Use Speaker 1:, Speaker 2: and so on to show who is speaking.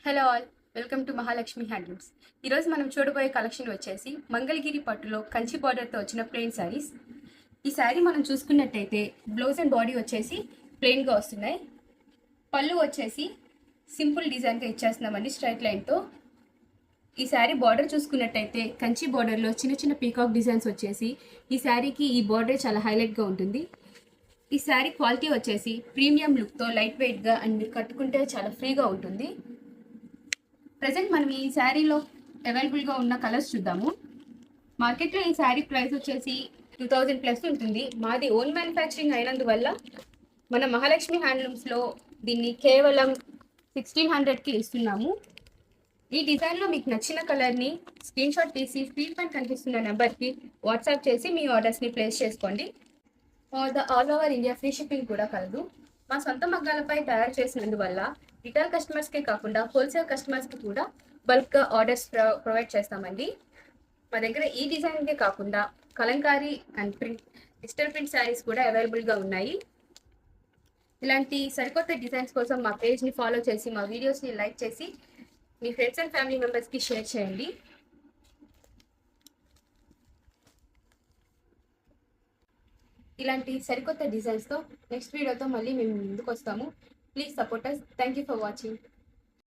Speaker 1: Hello all, welcome to Mahalakshmi handlooms. ఈరోజు మనం చూడబోయే కలెక్షన్ వచ్చేసి మంగళగిరి పట్టులో కంచి బార్డర్తో వచ్చిన ప్లెయిన్ శారీస్. ఈ శారీ మనం చూసుకున్నట్టయితే బ్లౌజ్ అండ్ బాడీ వచ్చేసి ప్లెయిన్గా వస్తున్నాయి. పళ్ళు వచ్చేసి సింపుల్ డిజైన్గా ఇచ్చేస్తున్నామండి స్ట్రైట్ లైన్తో. ఈ శారీ బార్డర్ చూసుకున్నట్టయితే కంచి బార్డర్లో చిన్న చిన్న పీకాక్ డిజైన్స్ వచ్చేసి ఈ శారీకి ఈ బార్డర్ చాలా హైలైట్గా ఉంటుంది. ఈ శారీ క్వాలిటీ వచ్చేసి ప్రీమియం లుక్తో లైట్ వెయిట్గా అండ్ మీరు కట్టుకుంటే చాలా ఫ్రీగా ఉంటుంది. ప్రజెంట్ మనం ఈ శారీలో అవైలబుల్గా ఉన్న కలర్స్ చూద్దాము. మార్కెట్లో ఈ శారీ ప్రైస్ వచ్చేసి 2000+ ఉంటుంది. మాది ఓన్ మ్యానుఫ్యాక్చరింగ్ అయినందువల్ల మన మహాలక్ష్మి హ్యాండ్లూమ్స్లో దీన్ని కేవలం 1600కి ఇస్తున్నాము. ఈ డిజైన్లో మీకు నచ్చిన కలర్ని స్క్రీన్ షాట్ తీసి స్క్రీన్ పైన కనిపిస్తున్న నెంబర్కి వాట్సాప్ చేసి మీ ఆర్డర్స్ని ప్లేస్ చేసుకోండి. All over India free shipping కూడా కలదు. మా సొంత మగ్గాలపై తయారు చేసినందువల్ల రిటైల్ కస్టమర్స్కే కాకుండా హోల్సేల్ కస్టమర్స్కి కూడా బల్క్గా ఆర్డర్స్ ప్రొవైడ్ చేస్తామండి. మా దగ్గర ఈ డిజైన్కే కాకుండా Kalamkari and digital print saris కూడా అవైలబుల్గా ఉన్నాయి. ఇలాంటి సరికొత్త డిజైన్స్ కోసం మా పేజ్ని ఫాలో చేసి మా వీడియోస్ని లైక్ చేసి మీ ఫ్రెండ్స్ అండ్ ఫ్యామిలీ మెంబర్స్కి షేర్ చేయండి. ఇలాంటి సరికొత్త డిజైన్స్తో నెక్స్ట్ వీడియోతో మళ్ళీ మేము ముందుకు వస్తాము. Please support us. Thank you for watching.